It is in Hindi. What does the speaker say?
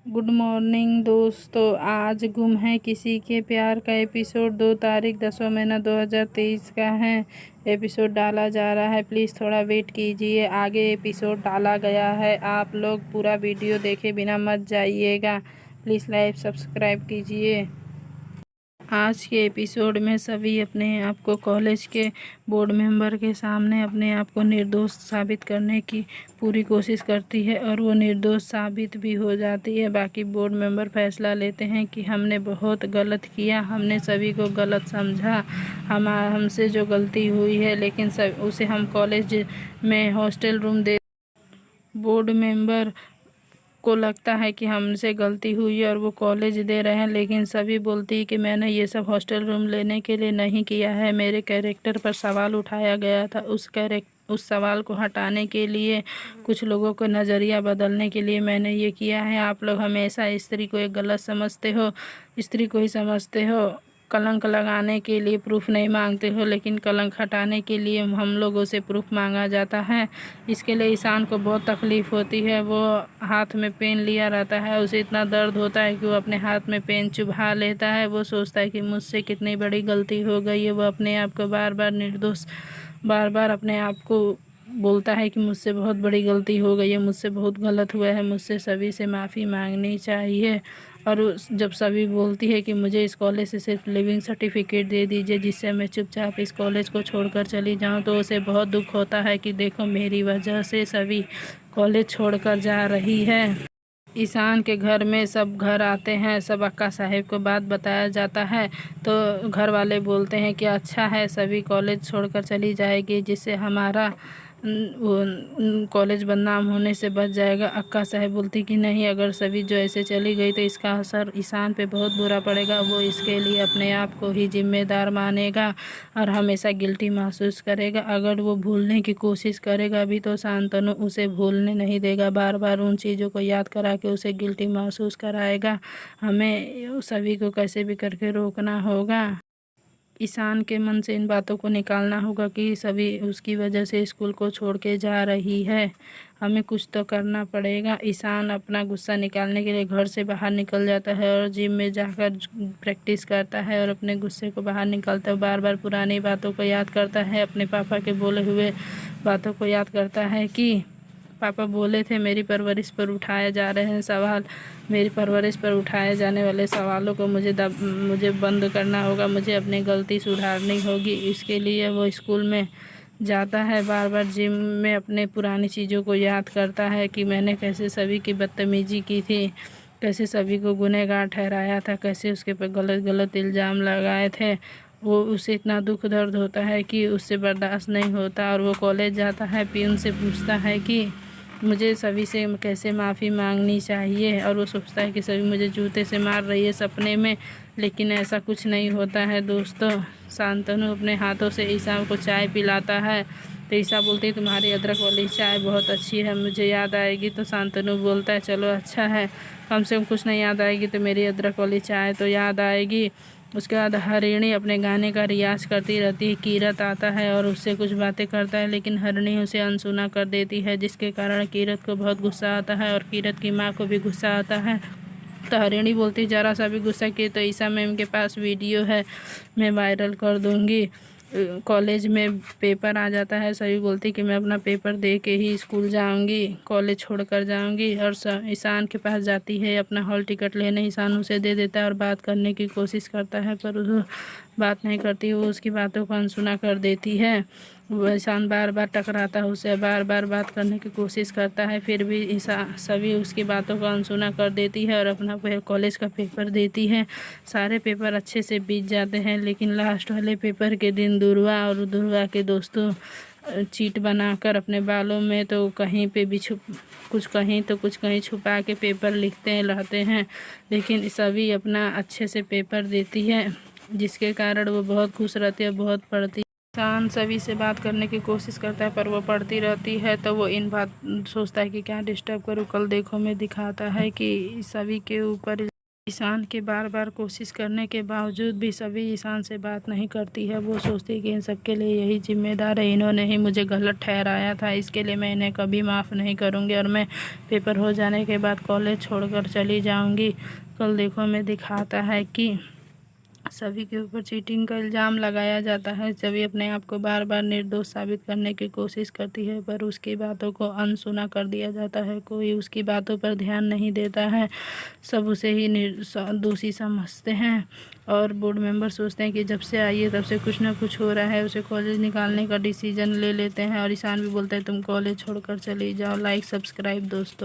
गुड मॉर्निंग दोस्तों। आज गुम है किसी के प्यार का एपिसोड 2 तारीख 10वां महीना 2023 का है। एपिसोड डाला जा रहा है, प्लीज़ थोड़ा वेट कीजिए। आगे एपिसोड डाला गया है, आप लोग पूरा वीडियो देखे बिना मत जाइएगा। प्लीज़ लाइक सब्सक्राइब कीजिए। आज के एपिसोड में सभी अपने आप को कॉलेज के बोर्ड मेंबर के सामने अपने आप को निर्दोष साबित करने की पूरी कोशिश करती है और वो निर्दोष साबित भी हो जाती है। बाकी बोर्ड मेंबर फैसला लेते हैं कि हमने बहुत गलत किया, हमने सभी को गलत समझा, हमसे जो गलती हुई है, लेकिन उसे हम कॉलेज में हॉस्टल रूम दे। बोर्ड मेंबर को लगता है कि हमसे गलती हुई है और वो कॉलेज दे रहे हैं, लेकिन सभी बोलती है कि मैंने ये सब हॉस्टल रूम लेने के लिए नहीं किया है। मेरे कैरेक्टर पर सवाल उठाया गया था, उस सवाल को हटाने के लिए, कुछ लोगों को नज़रिया बदलने के लिए मैंने ये किया है। आप लोग हमेशा स्त्री को एक गलत समझते हो, स्त्री को ही समझते हो। कलंक लगाने के लिए प्रूफ नहीं मांगते हो, लेकिन कलंक हटाने के लिए हम लोगों से प्रूफ मांगा जाता है। इसके लिए ईशान को बहुत तकलीफ़ होती है। वो हाथ में पेन लिया रहता है, उसे इतना दर्द होता है कि वो अपने हाथ में पेन चुभा लेता है। वो सोचता है कि मुझसे कितनी बड़ी गलती हो गई है। वो अपने आप को बार बार अपने आप को बोलता है कि मुझसे बहुत बड़ी गलती हो गई है, मुझसे बहुत गलत हुआ है, मुझसे सभी से माफ़ी मांगनी चाहिए। और जब सभी बोलती है कि मुझे इस कॉलेज से सिर्फ लिविंग सर्टिफिकेट दे दीजिए जिससे मैं चुपचाप इस कॉलेज को छोड़कर चली जाऊं, तो उसे बहुत दुख होता है कि देखो मेरी वजह से सभी कॉलेज छोड़कर जा रही है। ईशान के घर में सब घर आते हैं, सब अक्का साहेब को बात बताया जाता है, तो घर वाले बोलते हैं कि अच्छा है, सभी कॉलेज छोड़कर चली जाएगी जिससे हमारा कॉलेज बदनाम होने से बच जाएगा। अक्का साहब बोलती कि नहीं, अगर सभी जो ऐसे चली गई तो इसका असर ईशान पे बहुत बुरा पड़ेगा। वो इसके लिए अपने आप को ही जिम्मेदार मानेगा और हमेशा गिल्टी महसूस करेगा। अगर वो भूलने की कोशिश करेगा भी तो शांतनु उसे भूलने नहीं देगा, बार बार उन चीज़ों को याद करा के उसे गिल्टी महसूस कराएगा। हमें सभी को कैसे भी करके रोकना होगा। ईशान के मन से इन बातों को निकालना होगा कि सभी उसकी वजह से स्कूल को छोड़ के जा रही है। हमें कुछ तो करना पड़ेगा। ईशान अपना गुस्सा निकालने के लिए घर से बाहर निकल जाता है और जिम में जाकर प्रैक्टिस करता है और अपने गुस्से को बाहर निकालता है। बार बार पुरानी बातों को याद करता है, अपने पापा के बोले हुए बातों को याद करता है कि पापा बोले थे मेरी परवरिश पर उठाए जा रहे हैं सवाल, मेरी परवरिश पर उठाए जाने वाले सवालों को मुझे बंद करना होगा, मुझे अपनी गलती सुधारनी होगी। इसके लिए वो स्कूल में जाता है, बार बार जिम में अपने पुरानी चीज़ों को याद करता है कि मैंने कैसे सभी की बदतमीजी की थी, कैसे सभी को गुनहगार ठहराया था, कैसे उसके पर गलत इल्ज़ाम लगाए थे। वो उसे इतना दुख दर्द होता है कि उससे बर्दाश्त नहीं होता और वो कॉलेज जाता है, पियून से पूछता है कि मुझे सभी से कैसे माफ़ी मांगनी चाहिए, और वो सोचता है कि सभी मुझे जूते से मार रही है सपने में, लेकिन ऐसा कुछ नहीं होता है दोस्तों। शांतनु अपने हाथों से ईशा को चाय पिलाता है, तो ईशा बोलती है तुम्हारी अदरक वाली चाय बहुत अच्छी है, मुझे याद आएगी। तो शांतनु बोलता है चलो अच्छा है, कम से कम कुछ नहीं याद आएगी तो मेरी अदरक वाली चाय तो याद आएगी। उसके बाद हरिणी अपने गाने का रियाज करती रहती है। कीरत आता है और उससे कुछ बातें करता है, लेकिन हरिणी उसे अनसुना कर देती है, जिसके कारण कीरत को बहुत गुस्सा आता है और कीरत की माँ को भी गुस्सा आता है। तो हरिणी बोलती ज़रा सा भी गुस्सा किए तो ईशा मैम के पास वीडियो है, मैं वायरल कर दूँगी। कॉलेज में पेपर आ जाता है, सभी बोलती कि मैं अपना पेपर दे के ही स्कूल जाऊंगी, कॉलेज छोड़कर जाऊंगी। और ईशान के पास जाती है अपना हॉल टिकट लेने। ईशान उसे दे देता है और बात करने की कोशिश करता है, पर वो बात नहीं करती, वो उसकी बातों को अनसुना कर देती है। वो ईशान बार बार टकराता है उससे, बार बार बात करने की कोशिश करता है, फिर भी सभी उसकी बातों को अनसुना कर देती है और अपना कॉलेज का पेपर देती है। सारे पेपर अच्छे से बीत जाते हैं, लेकिन लास्ट वाले पेपर के दिन दुर्वा और दुर्वा के दोस्तों चीट बनाकर अपने बालों में तो कहीं पे भी कुछ कहीं छुपा के पेपर लिखते रहते हैं, लेकिन सभी अपना अच्छे से पेपर देती है, जिसके कारण वो बहुत खुश रहती है, बहुत पढ़ती। ईशान सभी से बात करने की कोशिश करता है, पर वो पढ़ती रहती है, तो वो इन बात सोचता है कि क्या डिस्टर्ब करूँ। कल देखो में दिखाता है कि सभी के ऊपर ईशान के बार बार कोशिश करने के बावजूद भी सभी ईशान से बात नहीं करती है। वो सोचती है कि इन सब के लिए यही जिम्मेदार है, इन्होंने ही मुझे गलत ठहराया था, इसके लिए मैं इन्हें कभी माफ़ नहीं करूँगी और मैं पेपर हो जाने के बाद कॉलेज छोड़कर चली जाऊँगी। कल देखो में दिखाता है कि सभी के ऊपर चीटिंग का इल्ज़ाम लगाया जाता है। सभी अपने आप को बार बार निर्दोष साबित करने की कोशिश करती है, पर उसकी बातों को अनसुना कर दिया जाता है। कोई उसकी बातों पर ध्यान नहीं देता है, सब उसे ही दोषी समझते हैं। और बोर्ड मेंबर सोचते हैं कि जब से आई है तब से कुछ ना कुछ हो रहा है, उसे कॉलेज निकालने का डिसीजन ले लेते हैं। और ईशान भी बोलता है तुम कॉलेज छोड़कर चली जाओ। लाइक सब्सक्राइब दोस्तों।